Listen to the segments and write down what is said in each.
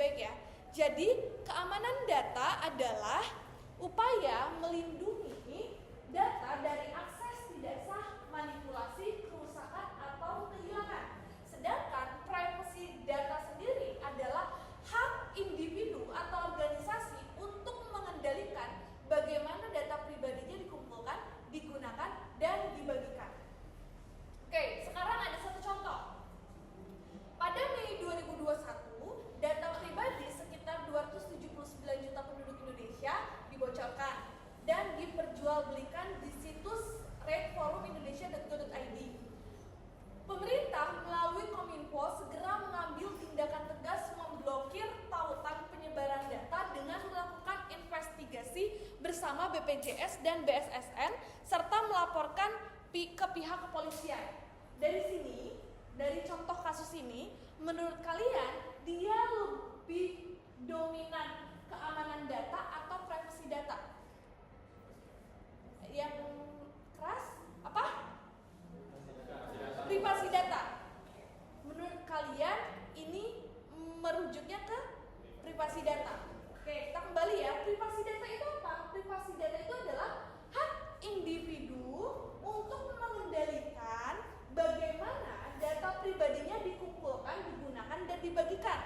baik-baik ya. Jadi keamanan data adalah upaya melindungi data dari akses tidak sah, manipulasi, kerusakan, atau kehilangan. Sedangkan privacy data sendiri adalah hak individu atau organisasi untuk mengendalikan bagaimana data pribadinya dikumpulkan, digunakan, dan dibagikan. Oke, sekarang ada satu contoh. Pada Mei 2021, data pribadi sekitar 279 juta penduduk Indonesia dibocorkan dan diperjualbelikan di situs rateforumindonesia.go.id. Pemerintah melalui Kominfo segera mengambil tindakan tegas memblokir tautan penyebaran data dengan melakukan investigasi bersama BPJS dan BSSN serta melaporkan ke pihak kepolisian. Dari sini, dari contoh kasus ini, menurut kalian dia lebih dominan keamanan data atau privacy data? Yang keras apa? Privasi data. Menurut kalian ini merujuknya ke privasi data. Oke, kita kembali ya. Privasi data itu apa? Privasi data itu adalah hak individu untuk mengendalikan bagaimana data pribadinya dikumpulkan, digunakan, dan dibagikan.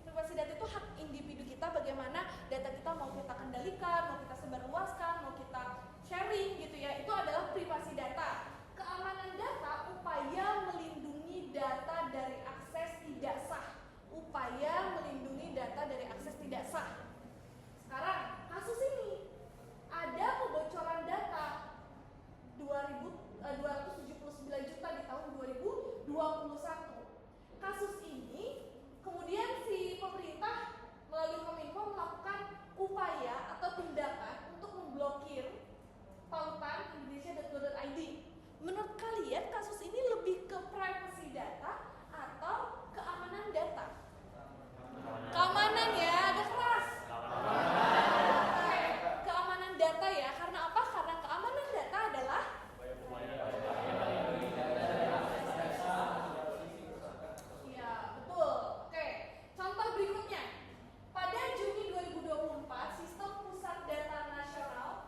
Privasi data itu hak individu kita, bagaimana data kita mau kita kendalikan, mau kita sebarluaskan, mau kita sharing gitu ya. Itu adalah privasi data. Keamanan data upaya melindungi data dari akses tidak sah. Upaya melindungi data dari akses tidak sah. Sekarang kasus ini ada kebocoran data 279 juta di tahun 2021. Kasus ini kemudian si pemerintah melalui Kominfo melakukan upaya atau tindakan untuk memblokir tautan indonesia.go.id. Menurut kalian kasus ini lebih ke privacy data atau keamanan data? Keamanan ya, agak keras. Oke, keamanan data ya. Karena apa? Karena keamanan data adalah ya, betul. Oke, contoh berikutnya. Pada Juni 2024, Sistem Pusat Data Nasional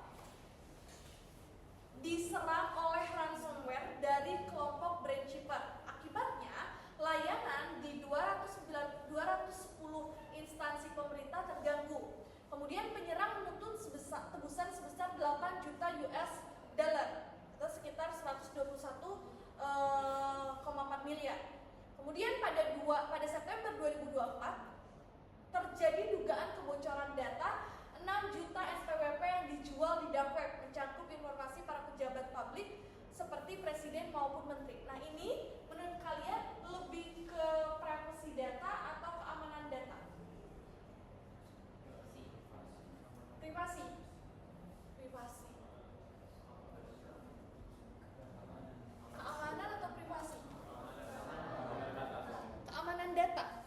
diserang oleh ransomware dari kelompok Brainchipper. Akibatnya, layanan di 210 instansi pemerintah terganggu. Kemudian penyerang menuntut tebusan sebesar 8 juta US dollar atau sekitar 121,4 miliar. Kemudian pada September 2024 terjadi dugaan kebocoran data 6 juta SPWP yang dijual di dark web, mencakup informasi para pejabat publik seperti presiden maupun menteri. Nah, ini menurut kalian lebih ke privacy data atau keamanan data? Privasi. Keamanan atau privasi? Keamanan data.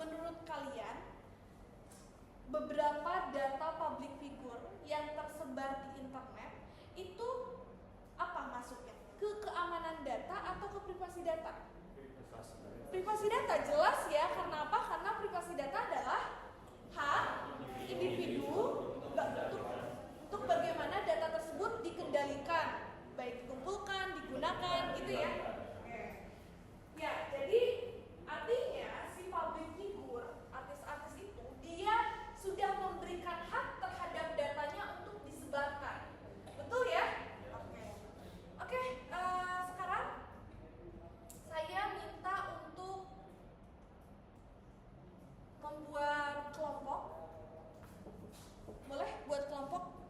menurut kalian beberapa data public figure yang tersebar di internet itu apa masuknya? Ke keamanan